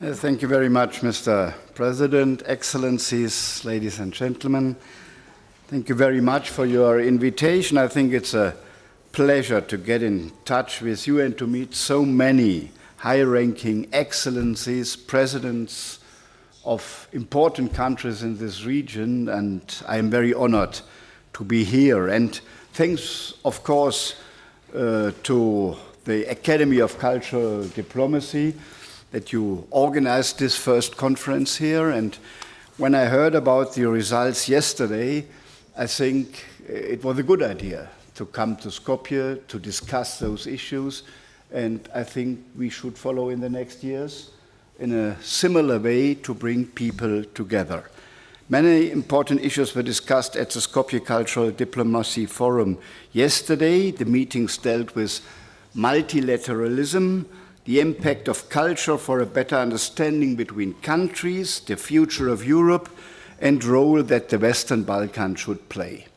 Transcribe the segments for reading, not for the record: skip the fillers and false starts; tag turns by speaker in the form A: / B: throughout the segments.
A: Thank you very much, Mr. President, Excellencies, ladies and gentlemen. Thank you very much for your invitation. I think it's a pleasure to get in touch with you and to meet so many high-ranking excellencies, presidents of important countries in this region, and I am very honored to be here. And thanks, of course, to the Academy of Cultural Diplomacy that you organized this first conference here. And when I heard about the results yesterday, I think it was a good idea to come to Skopje to discuss those issues. And I think we should follow in the next years in a similar way to bring people together. Many important issues were discussed at the Skopje Cultural Diplomacy Forum yesterday. The meetings dealt with multilateralism, the impact of culture for a better understanding between countries, the future of Europe, and role that the Western Balkans should play.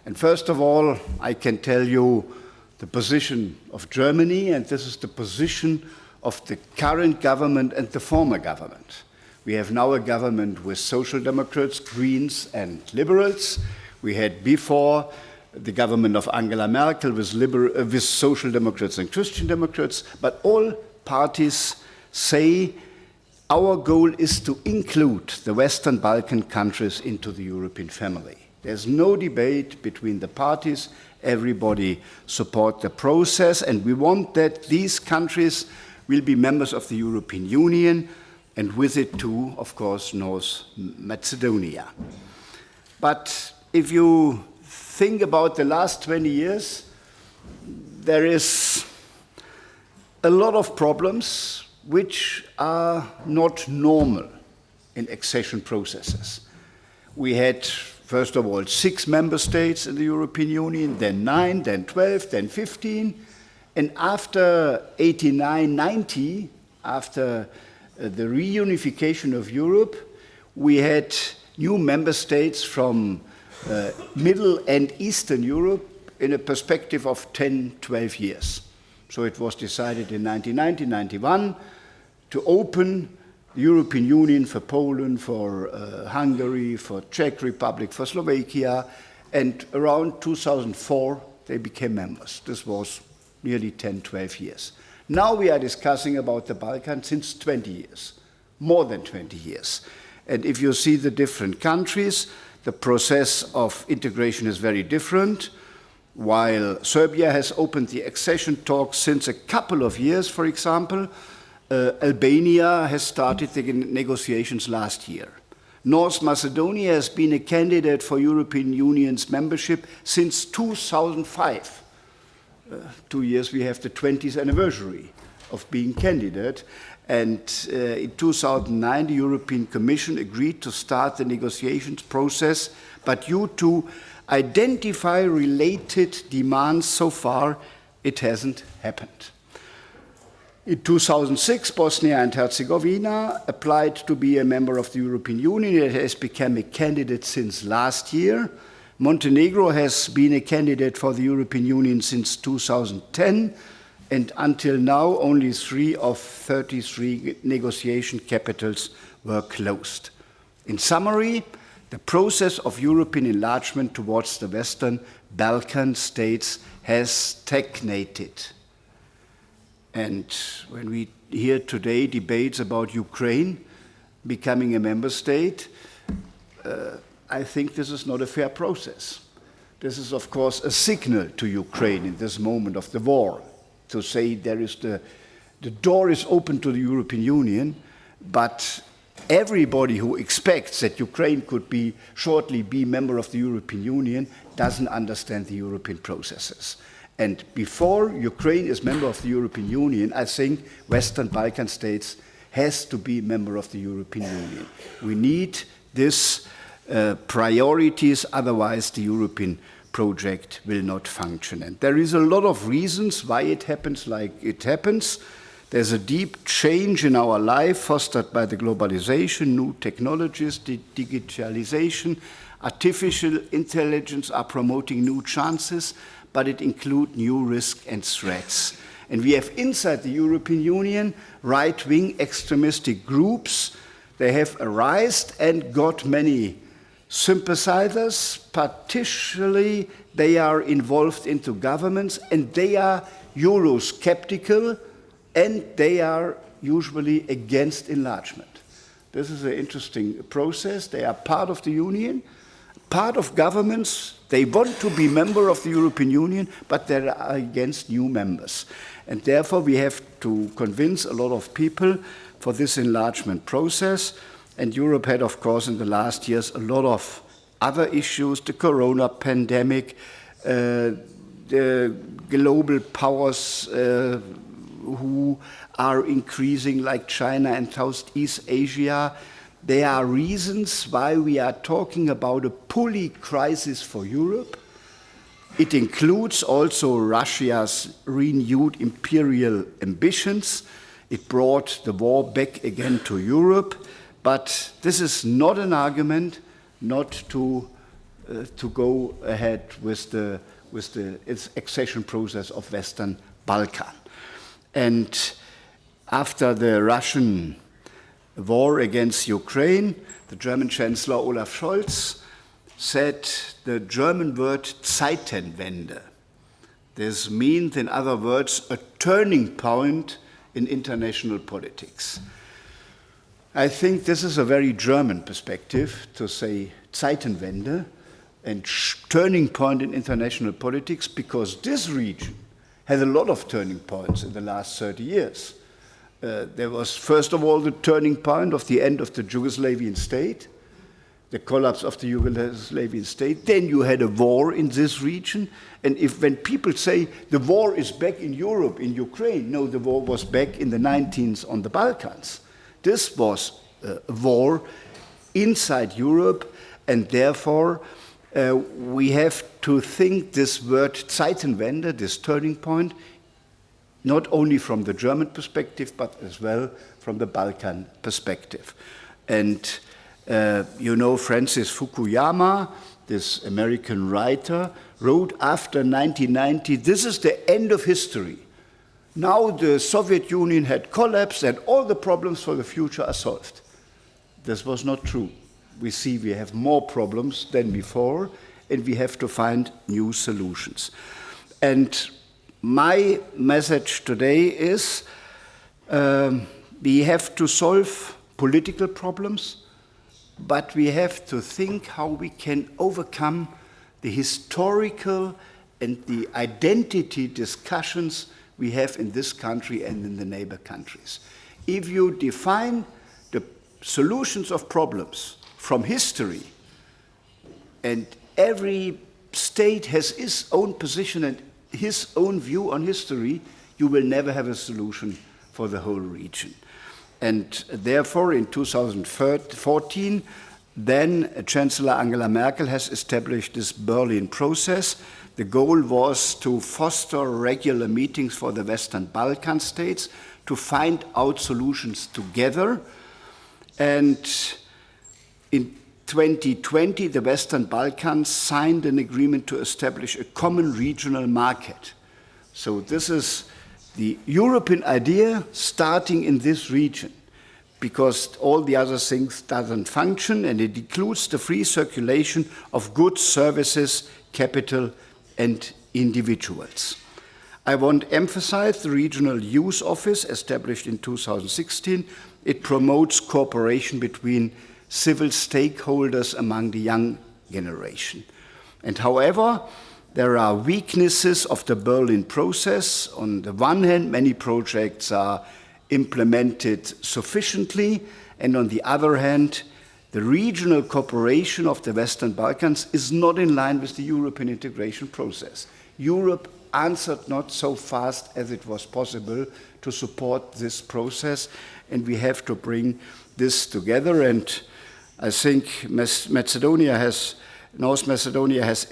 A: And first of all, I can tell you the position of Germany, and this is the position of the current government and the former government. We have now a government with Social Democrats, Greens, and Liberals. We had before the government of Angela Merkel with Social Democrats and Christian Democrats, but all parties say our goal is to include the Western Balkan countries into the European family. There's no debate between the parties. Everybody support the process, and we want that these countries will be members of the European Union, and with it too, of course, North Macedonia. But if you think about the last 20 years, there is a lot of problems which are not normal in accession processes. We had, first of all, 6 member states in the European Union, then 9, then 12, then 15. And after 89, 90, after the reunification of Europe, we had new member states from Middle and Eastern Europe in a perspective of 10, 12 years. So it was decided in 1990, 1991 to open the European Union for Poland, for Hungary, for Czech Republic, for Slovakia, and around 2004 they became members. This was nearly 10, 12 years. Now we are discussing about the Balkans since 20 years, more than 20 years. And if you see the different countries, the process of integration is very different. While Serbia has opened the accession talks since a couple of years, for example, Albania has started the negotiations last year. North Macedonia has been a candidate for European Union's membership since 2005. 2 years we have the 20th anniversary of being candidate. And in 2009, the European Commission agreed to start the negotiations process, but due to identify related demands so far, it hasn't happened. In 2006, Bosnia and Herzegovina applied to be a member of the European Union. It has become a candidate since last year. Montenegro has been a candidate for the European Union since 2010, and until now, only 3 of 33 negotiation capitals were closed. In summary, the process of European enlargement towards the Western Balkan states has stagnated. And when we hear today debates about Ukraine becoming a member state, I think this is not a fair process. This is, of course, a signal to Ukraine in this moment of the war to say the door is open to the European Union, but everybody who expects that Ukraine could shortly be member of the European Union doesn't understand the European processes. And before Ukraine is member of the European Union, I think Western Balkan states has to be member of the European Union. We need these priorities, otherwise the European project will not function. And there is a lot of reasons why it happens like it happens. There's a deep change in our life fostered by the globalization, new technologies, digitalization, artificial intelligence are promoting new chances, but it includes new risks and threats. And we have inside the European Union right-wing extremistic groups. They have arisen and got many sympathizers, particularly they are involved into governments, and they are Eurosceptical, and they are usually against enlargement. This is an interesting process. They are part of the Union, part of governments. They want to be member of the European Union, but they are against new members. And therefore, we have to convince a lot of people for this enlargement process. And Europe had, of course, in the last years, a lot of other issues, the corona pandemic, the global powers who are increasing, like China and Southeast Asia. There are reasons why we are talking about a pulley crisis for Europe. It includes also Russia's renewed imperial ambitions. It brought the war back again to Europe. But this is not an argument not to go ahead with the accession process of Western Balkan. And after the Russian war against Ukraine, the German Chancellor Olaf Scholz said the German word Zeitenwende. This means, in other words, a turning point in international politics. I think this is a very German perspective to say Zeitenwende and turning point in international politics, because this region had a lot of turning points in the last 30 years. There was, first of all, the turning point of the end of the Yugoslavian state, the collapse of the Yugoslavian state. Then you had a war in this region. And when people say the war is back in Europe, in Ukraine, no, the war was back in the 19th on the Balkans. This was a war inside Europe, and therefore we have to think this word Zeitenwende, this turning point, not only from the German perspective, but as well from the Balkan perspective. And you know, Francis Fukuyama, this American writer, wrote after 1990, this is the end of history. Now the Soviet Union had collapsed and all the problems for the future are solved. This was not true. We see we have more problems than before, and we have to find new solutions. And my message today is we have to solve political problems, but we have to think how we can overcome the historical and the identity discussions we have in this country and in the neighbor countries. If you define the solutions of problems from history, and every state has its own position and his own view on history, you will never have a solution for the whole region. And therefore, in 2014, then Chancellor Angela Merkel has established this Berlin process. The goal was to foster regular meetings for the Western Balkan states to find out solutions together. And in 2020, the Western Balkans signed an agreement to establish a common regional market. So this is the European idea starting in this region, because all the other things doesn't function, and it includes the free circulation of goods, services, capital, and individuals. I want to emphasize the Regional Youth Office established in 2016. It promotes cooperation between civil stakeholders among the young generation. And however, there are weaknesses of the Berlin process. On the one hand, many projects are implemented sufficiently, and on the other hand, the regional cooperation of the Western Balkans is not in line with the European integration process. Europe answered not so fast as it was possible to support this process, and we have to bring this together. And I think North Macedonia has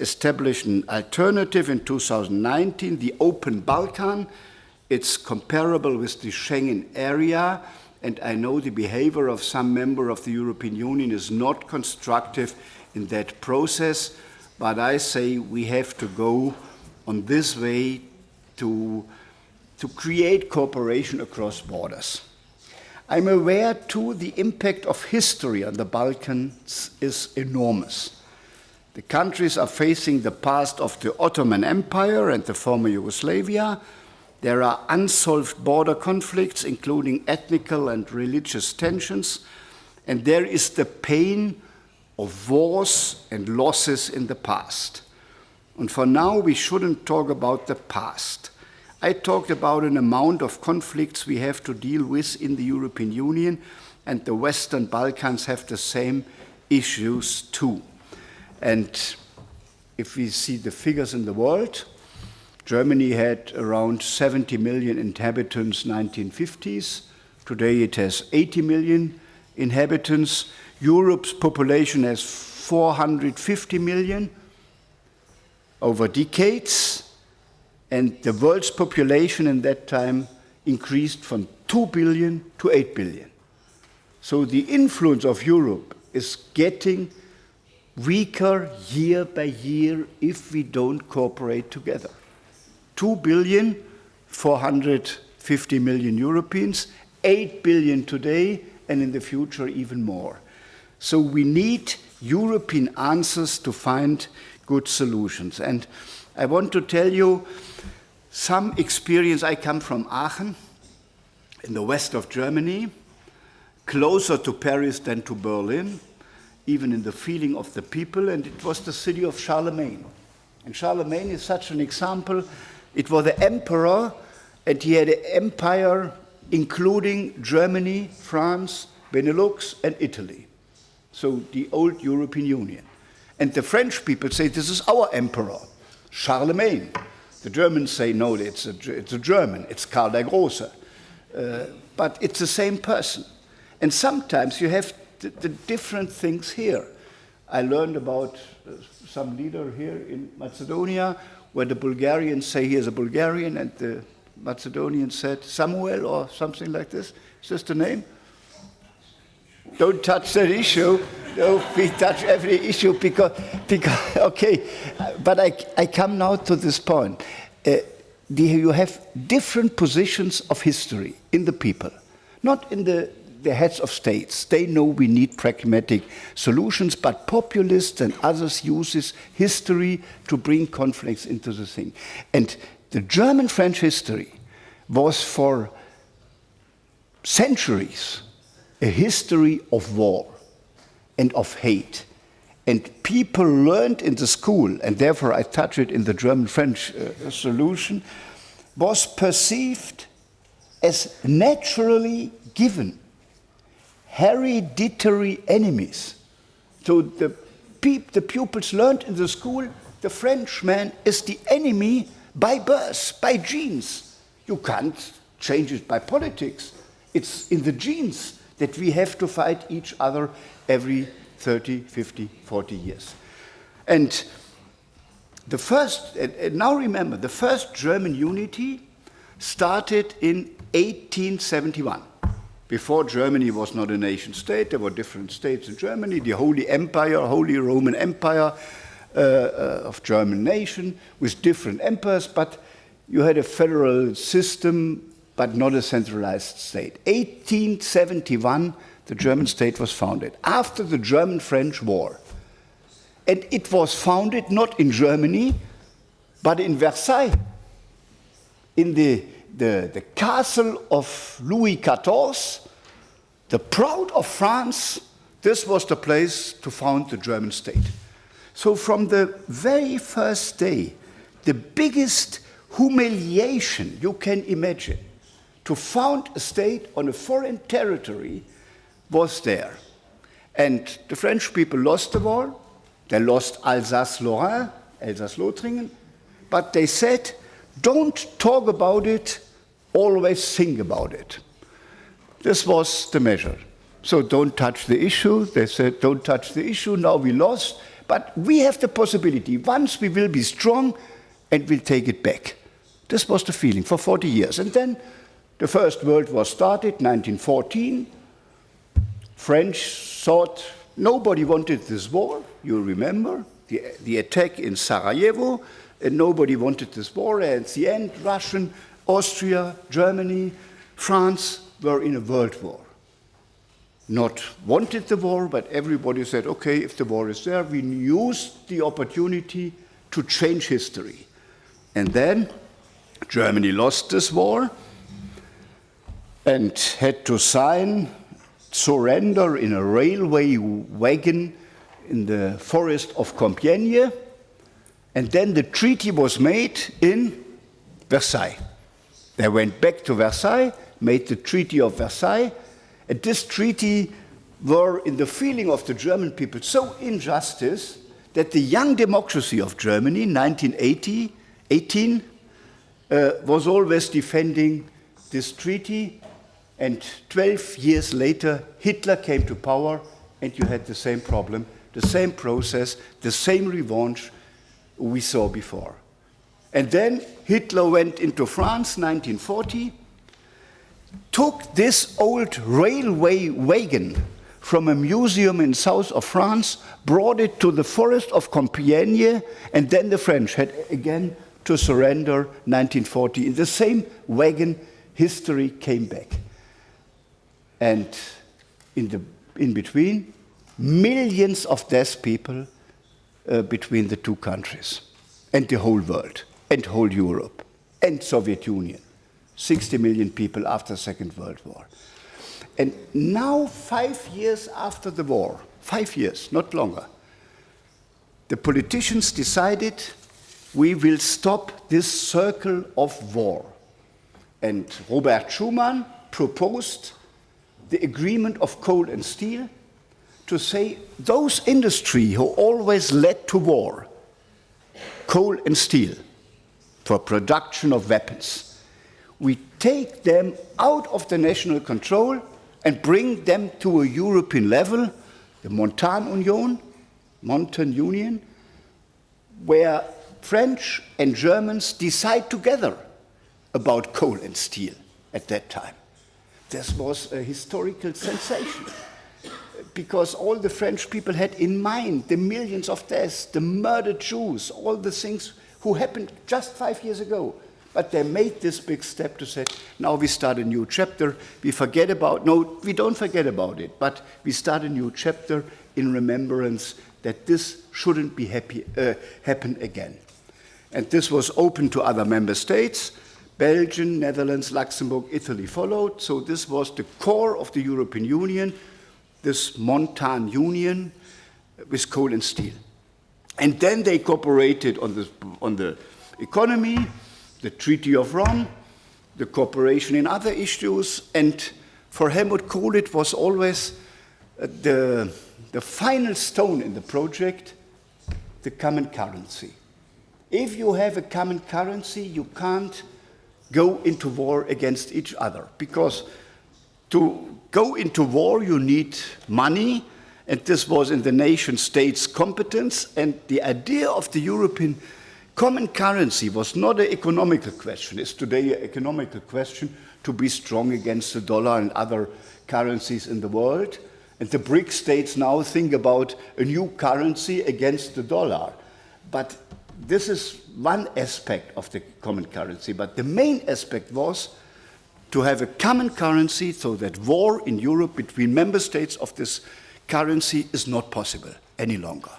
A: established an alternative in 2019, the Open Balkan. It's comparable with the Schengen area, and I know the behavior of some members of the European Union is not constructive in that process, but I say we have to go on this way to to create cooperation across borders. I'm aware, too, the impact of history on the Balkans is enormous. The countries are facing the past of the Ottoman Empire and the former Yugoslavia. There are unsolved border conflicts, including ethnical and religious tensions, and there is the pain of wars and losses in the past. And for now, we shouldn't talk about the past. I talked about an amount of conflicts we have to deal with in the European Union, and the Western Balkans have the same issues too. And if we see the figures in the world, Germany had around 70 million inhabitants in the 1950s. Today it has 80 million inhabitants. Europe's population has 450 million over decades, and the world's population in that time increased from 2 billion to 8 billion. So the influence of Europe is getting weaker year by year if we don't cooperate together. 2 billion, 450 million Europeans, 8 billion today, and in the future even more. So we need European answers to find good solutions. And I want to tell you some experience. I come from Aachen, in the west of Germany, closer to Paris than to Berlin, even in the feeling of the people, and it was the city of Charlemagne. And Charlemagne is such an example. It was the emperor, and he had an empire including Germany, France, Benelux, and Italy. So the old European Union. And the French people say, this is our emperor, Charlemagne. The Germans say, no, it's a German, it's Karl der Große. But it's the same person. And sometimes you have the different things here. I learned about some leader here in Macedonia, where the Bulgarians say he is a Bulgarian, and the Macedonians said Samuel or something like this. Is this the name? Don't touch that issue. No, we touch every issue because okay. But I come now to this point. You have different positions of history in the people, not in the heads of states. They know we need pragmatic solutions, but populists and others use history to bring conflicts into the thing. And the German-French history was for centuries a history of war and of hate. And people learned in the school, and therefore I touch it in the German-French solution, was perceived as naturally given, hereditary enemies. So the pupils learned in the school, the Frenchman is the enemy by birth, by genes. You can't change it by politics. It's in the genes that we have to fight each other every 30, 50, 40 years. And the first, and now remember, the first German unity started in 1871. Before Germany was not a nation state, there were different states in Germany, the Holy Empire, Holy Roman Empire of German nation with different emperors, but you had a federal system, but not a centralized state. 1871, the German state was founded, after the German-French War. And it was founded not in Germany, but in Versailles, in the castle of Louis XIV, the Proud of France. This was the place to found the German state. So from the very first day, the biggest humiliation you can imagine to found a state on a foreign territory was there. And the French people lost the war. They lost Alsace-Lorraine, Elsass-Lothringen, but they said, don't talk about it, always think about it. This was the measure. So don't touch the issue. They said, don't touch the issue, now we lost, but we have the possibility. Once we will be strong and we'll take it back. This was the feeling for 40 years. And then the First World War started, 1914. French thought nobody wanted this war, you remember, the attack in Sarajevo, and nobody wanted this war. And at the end, Russian Austria, Germany, France were in a world war. Not wanted the war, but everybody said, okay, if the war is there, we use the opportunity to change history. And then Germany lost this war and had to surrender in a railway wagon in the forest of Compiègne. And then the treaty was made in Versailles. They went back to Versailles, made the Treaty of Versailles, and this treaty were, in the feeling of the German people, so injustice that the young democracy of Germany, 1918, was always defending this treaty, and 12 years later, Hitler came to power, and you had the same problem, the same process, the same revenge we saw before. And then Hitler went into France, 1940, took this old railway wagon from a museum in south of France, brought it to the forest of Compiègne, and then the French had again to surrender 1940. In the same wagon, history came back. And in between, millions of dead people between the two countries, and the whole world, and whole Europe, and Soviet Union. 60 million people after the Second World War. And now, 5 years after the war, 5 years, not longer, the politicians decided we will stop this circle of war. And Robert Schuman proposed the agreement of coal and steel to say those industries who always led to war, coal and steel, for production of weapons, we take them out of the national control and bring them to a European level, the Montan Union, where French and Germans decide together about coal and steel at that time. This was a historical sensation because all the French people had in mind the millions of deaths, the murdered Jews, all the things who happened just 5 years ago. But they made this big step to say, now we start a new chapter. We don't forget about it, but we start a new chapter in remembrance that this shouldn't be happen again. And this was open to other member states. Belgium, Netherlands, Luxembourg, Italy followed. So this was the core of the European Union, this Montan Union with coal and steel. And then they cooperated on the economy, the Treaty of Rome, the cooperation in other issues, and for Helmut Kohl it was always the final stone in the project, the common currency. If you have a common currency, you can't go into war against each other, because to go into war you need money, and this was in the nation state's competence, and the idea of the European common currency was not an economical question. It's today an economical question to be strong against the dollar and other currencies in the world. And the BRIC states now think about a new currency against the dollar. But this is one aspect of the common currency. But the main aspect was to have a common currency so that war in Europe between member states of this currency is not possible any longer.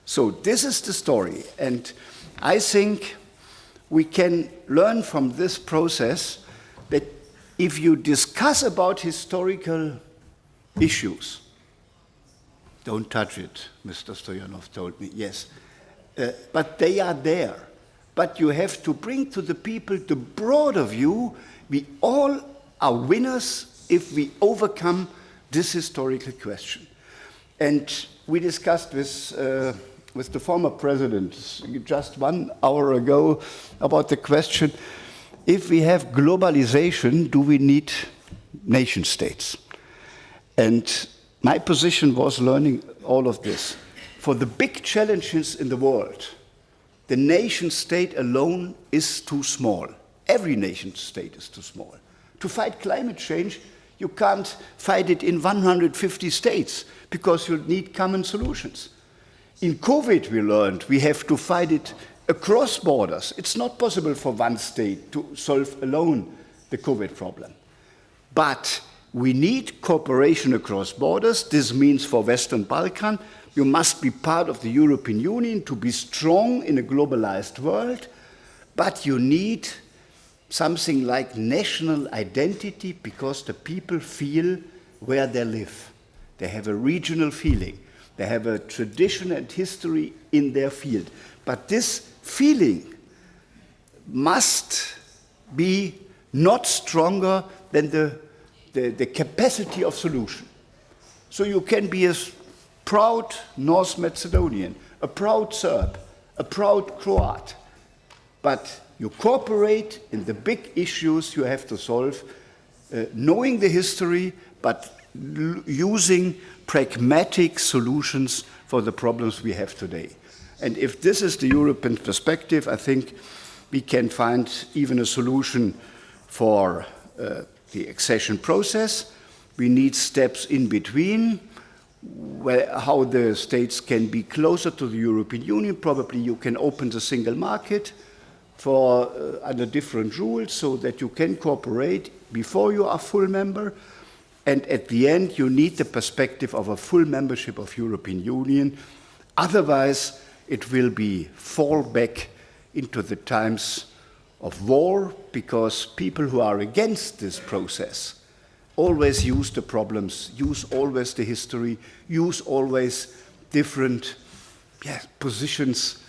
A: So this is the story. And I think we can learn from this process that if you discuss about historical issues, don't touch it, Mr. Stoyanov told me, yes, but they are there. But you have to bring to the people the broader view. We all are winners if we overcome this historical question. And we discussed with the former president just 1 hour ago about the question, if we have globalization, do we need nation states? And my position was learning all of this. For the big challenges in the world, the nation state alone is too small. Every nation state is too small. To fight climate change, you can't fight it in 150 states because you need common solutions. In COVID, we learned we have to fight it across borders. It's not possible for one state to solve alone the COVID problem. But we need cooperation across borders. This means for Western Balkan, you must be part of the European Union to be strong in a globalized world, but you need something like national identity because the people feel where they live. They have a regional feeling. They have a tradition and history in their field. But this feeling must be not stronger than the capacity of solution. So you can be a proud North Macedonian, a proud Serb, a proud Croat, but you cooperate in the big issues you have to solve, knowing the history, but using pragmatic solutions for the problems we have today. And if this is the European perspective, I think we can find even a solution for the accession process. We need steps in between, how the states can be closer to the European Union. Probably you can open the single market for under different rules so that you can cooperate before you are full member. And at the end, you need the perspective of a full membership of European Union. Otherwise, it will be fall back into the times of war, because people who are against this process always use the problems, use always the history, use always different positions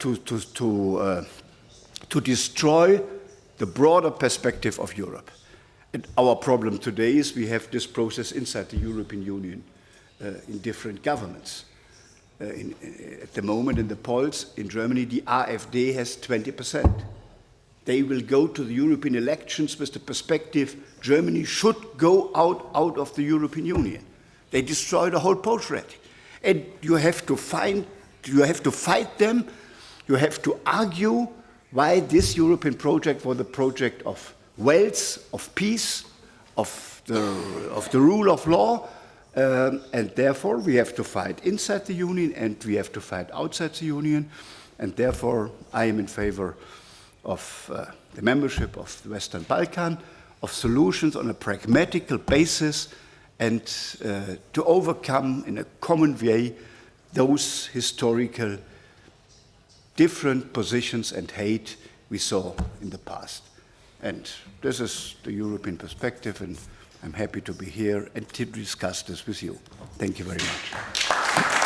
A: to destroy the broader perspective of Europe. And our problem today is we have this process inside the European Union in different governments. At the moment in the polls in Germany, the AfD has 20%. They will go to the European elections with the perspective Germany should go out of the European Union. They destroy the whole project. And you have to fight them, you have to argue why this European project was a project of wealth, of peace, of the rule of law, and therefore we have to fight inside the Union and we have to fight outside the Union, and therefore I am in favor of the membership of the Western Balkan, of solutions on a pragmatical basis, and to overcome in a common way those historical different positions and hate we saw in the past. And this is the European perspective, and I'm happy to be here and to discuss this with you. Thank you very much.